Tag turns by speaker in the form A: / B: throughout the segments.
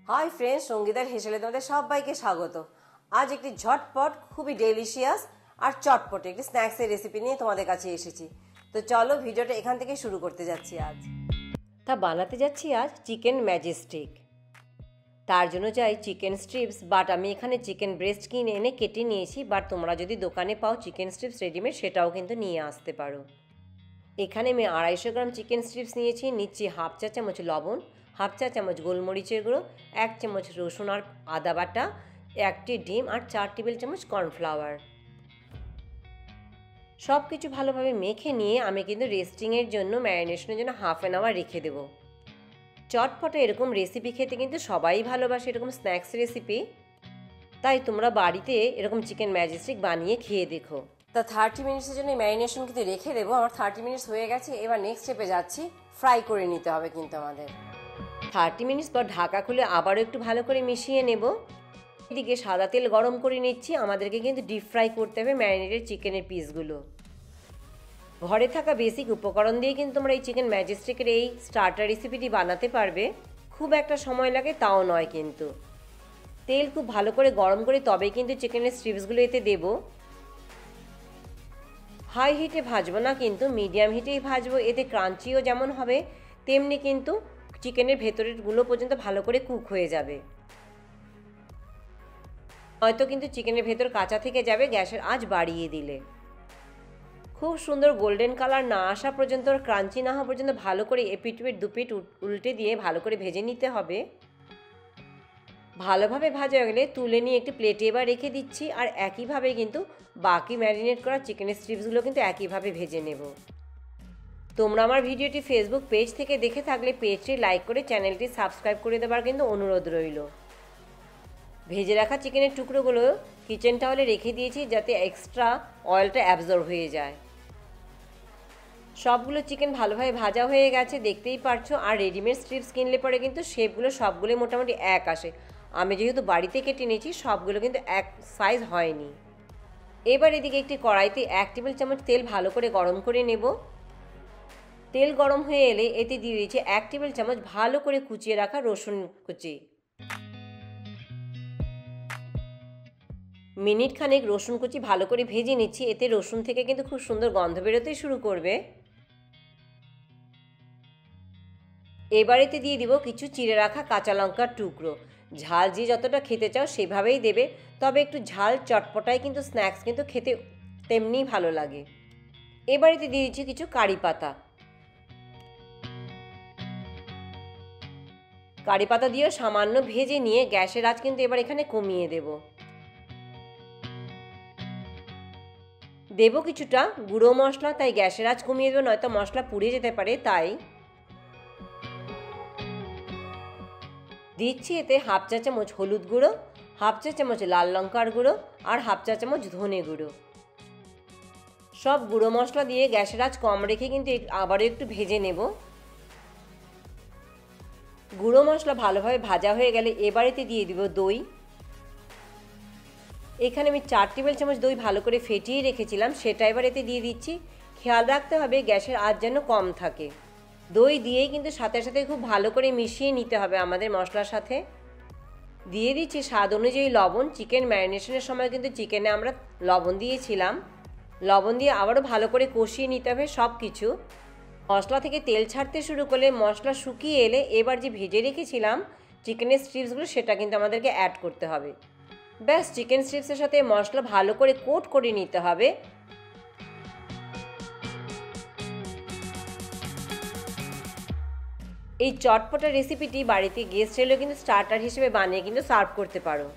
A: Hi friends, সঙ্গীতার হেসেলে তোমাদের সবাইকে স্বাগত। আজ একটি ঝটপট খুবই ডেলিশিয়াস আর চটপটে একটি স্ন্যাক্সের রেসিপি নিয়ে তোমাদের কাছে এসেছি। তো চলো ভিডিওটা এখান থেকে শুরু করতে যাচ্ছি। বানাতে যাচ্ছি আজ চিকেন ম্যাজেস্টিক। তার জন্য চাই চিকেন স্ট্রিপস, বাট আমি এখানে চিকেন ব্রেস্ট কিনে এনে কেটে নিয়েছি। বাট তোমরা যদি দোকানে পাও চিকেন স্ট্রিপস রেডিমেড, সেটাও কিন্তু নিয়ে আসতে পারো। এখানে আমি 250 গ্রাম চিকেন স্ট্রিপস নিয়েছি। নিচ্ছি হাফ চা চামচ লবণ, হাফ চা চামচ গোলমরিচের গুঁড়ো, 1 চামচ রসুন আর আদা বাটা, 1টি ডিম আর 4 টেবিল চামচ কর্নফ্লাওয়ার। সব কিছু ভালোভাবে মেখে নিয়ে আমি কিন্তু রেস্টিংয়ের জন্য, ম্যারিনেশনের জন্য হাফ অ্যান আওয়ার রেখে দেবো। চটপটে এরকম রেসিপি খেতে কিন্তু সবাই ভালোবাসে, এরকম স্ন্যাক্স রেসিপি। তাই তোমরা বাড়িতে এরকম চিকেন ম্যাজেস্টিক বানিয়ে খেয়ে দেখো। 30 মিনিটসের জন্য ম্যারিনেশন কিন্তু রেখে দেবো। আমার 30 মিনিটস হয়ে গেছে। এবার নেক্সট স্টেপে যাচ্ছি। ফ্রাই করে নিতে হবে কিন্তু আমাদের। 30 মিনিটস পর ঢাকা খুলে আবারও একটু ভালো করে মিশিয়ে নেব। এদিকে সাদা তেল গরম করে নিচ্ছি। আমাদেরকে কিন্তু ডিপ ফ্রাই করতে হবে ম্যারিনেটেড চিকেনের পিসগুলো। ঘরে থাকা বেসিক উপকরণ দিয়ে কিন্তু তোমরা এই চিকেন ম্যাজেস্টিকের এই স্টার্টার রেসিপিটি বানাতে পারবে। খুব একটা সময় লাগে তাও নয় কিন্তু। তেল খুব ভালো করে গরম করে তবেই কিন্তু চিকেনের স্ট্রিপসগুলো এতে দেব। হাই হিটে ভাজবো না, কিন্তু মিডিয়াম হিটেই ভাজবো। এতে ক্রাঞ্চিও যেমন হবে, তেমনি কিন্তু চিকেনের ভেতরের গুলো পর্যন্ত ভালো করে কুক হয়ে যাবে। হয়তো কিন্তু চিকেনের ভেতর কাঁচা থেকে যাবে গ্যাসের আঁচ বাড়িয়ে দিলে। খুব সুন্দর গোল্ডেন কালার না আসা পর্যন্ত, ক্রাঞ্চি না হওয়া পর্যন্ত ভালো করে এপিট দুপিট উল্টে দিয়ে ভালো করে ভেজে নিতে হবে। ভালোভাবে ভাজা হয়ে গেলে তুলে নিয়ে একটি প্লেটে এবার রেখে দিচ্ছি। আর একইভাবে কিন্তু বাকি ম্যারিনেট করা চিকেনের স্ট্রিপসগুলো কিন্তু একইভাবে ভেজে নেব। তোমরা আমার ভিডিওটি ফেসবুক পেজ থেকে দেখে থাকলে পেজটি লাইক করে চ্যানেলটি সাবস্ক্রাইব করে দেওয়ার কিন্তু অনুরোধ রইল। ভেজে রাখা চিকেনের টুকরোগুলো কিচেন টাওয়েলে রেখে দিয়েছি, যাতে এক্সট্রা অয়েলটা অ্যাবজর্ব হয়ে যায়। সবগুলো চিকেন ভালোভাবে ভাজা হয়ে গেছে, দেখতেই পারছো। আর রেডিমেড স্ট্রিপস কিনলে পরে কিন্তু শেপগুলো সবগুলো মোটামুটি এক আসে। আমি যেহেতু বাড়িতে কেটে নিয়েছি, সবগুলো কিন্তু এক সাইজ হয়নি। এবার এদিকে একটি কড়াইতে 1 টেবিল চামচ তেল ভালো করে গরম করে নেব। তেল গরম হয়ে এলে এতে দিয়ে দিয়েছি 1 টেবিল চামচ ভালো করে কুচিয়ে রাখা রসুন কুচি। মিনিট খানেক রসুন কুচি ভালো করে ভেজে নিচ্ছি। এতে রসুন থেকে কিন্তু খুব সুন্দর গন্ধ বেরোতে শুরু করবে। এবার এতে দিয়ে দিব কিছু চিড়ে রাখা কাঁচা লঙ্কার টুকরো। ঝাল যে যতটা খেতে চাও সেভাবেই দেবে, তবে একটু ঝাল চটপটাই কিন্তু স্ন্যাক্স কিন্তু খেতে তেমনি ভালো লাগে। এবার এতে দিয়ে দিচ্ছি কিছু কারি পাতা। কারি পাতা দিয়ে সামান্য ভেজে নিয়ে গ্যাসের আঁচ কিন্তু এবার এখানে কমিয়ে দেব কিছুটা গুঁড়ো মশলা। তাই গ্যাসের আঁচ কমিয়ে দেবো, নয়তো মশলা পুড়ে যেতে পারে। তাই দিচ্ছি এতে হাফ চা চামচ হলুদ গুঁড়ো, হাফ চা চামচ লাল লঙ্কার গুঁড়ো আর হাফ চা চামচ ধনে গুঁড়ো। সব গুঁড়ো মশলা দিয়ে গ্যাসের আঁচ কম রেখে কিন্তু আবারও একটু ভেজে নেব। গুঁড়ো মশলা ভালোভাবে ভাজা হয়ে গেলে এবার এতে দিয়ে দিব দই। এখানে আমি 4 টেবিল চামচ দই ভালো করে ফেটিয়ে রেখেছিলাম, সেটা এবার এতে দিয়ে দিচ্ছি। খেয়াল রাখতে হবে গ্যাসের আঁচ যেন কম থাকে। দই দিয়েই কিন্তু সাথে সাথে খুব ভালো করে মিশিয়ে নিতে হবে আমাদের মশলার সাথে। দিয়ে দিচ্ছি স্বাদ অনুযায়ী লবণ। চিকেন ম্যারিনেশনের সময় কিন্তু চিকেনে আমরা লবণ দিয়েছিলাম। লবণ দিয়ে আবারও ভালো করে কষিয়ে নিতে হবে সব কিছু। মশলা থেকে তেল ছাড়তে শুরু করলে, মশলা শুকিয়ে এলে এবার যে ভেজে রেখেছিলাম চিকেনের স্ট্রিপসগুলো, সেটা কিন্তু আমাদেরকে অ্যাড করতে হবে। ব্যাস, চিকেন স্ট্রিপসের সাথে মশলা ভালো করে কোট করে নিতে হবে। এই চটপটা রেসিপিটি বাড়িতে গেস্ট এলেও কিন্তু স্টার্টার হিসেবে বানিয়ে কিন্তু সার্ভ করতে পারো।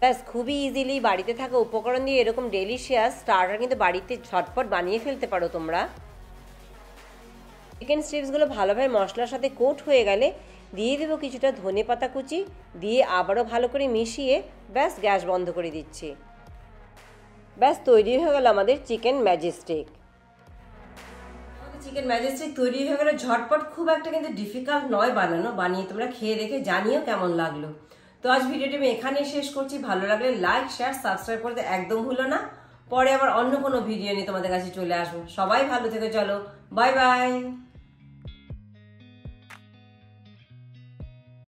A: ব্যাস, খুবই ইজিলি বাড়িতে থাকা উপকরণ দিয়ে এরকম ডেলিশিয়াস স্টার্টার কিন্তু বাড়িতে ঝটপট বানিয়ে ফেলতে পারো তোমরা। চিকেন স্ট্রিপসগুলো ভালোভাবে মশলার সাথে কোট হয়ে গেলে দিয়ে দেবো কিছুটা ধনে পাতা কুচি, দিয়ে আবারও ভালো করে মিশিয়ে ব্যাস গ্যাস বন্ধ করে দিচ্ছি। ব্যাস, তৈরি হয়ে গেল আমাদের চিকেন ম্যাজেস্টিক। চিকেন ম্যাজেস্টিক তৈরি হয়ে গেল ঝটপট। খুব একটা কিন্তু ডিফিকাল্ট নয় বানানো। বানিয়ে তোমরা খেয়ে দেখে জানিও কেমন লাগলো। তো আজ ভিডিওটি আমি এখানেই শেষ করছি। ভালো লাগলে লাইক, শেয়ার, সাবস্ক্রাইব করতে একদম ভুলো না। পরে আবার অন্য কোনো ভিডিও নিয়ে তোমাদের কাছে চলে আসবো। সবাই ভালো থেকো। চলো, বাই বাই।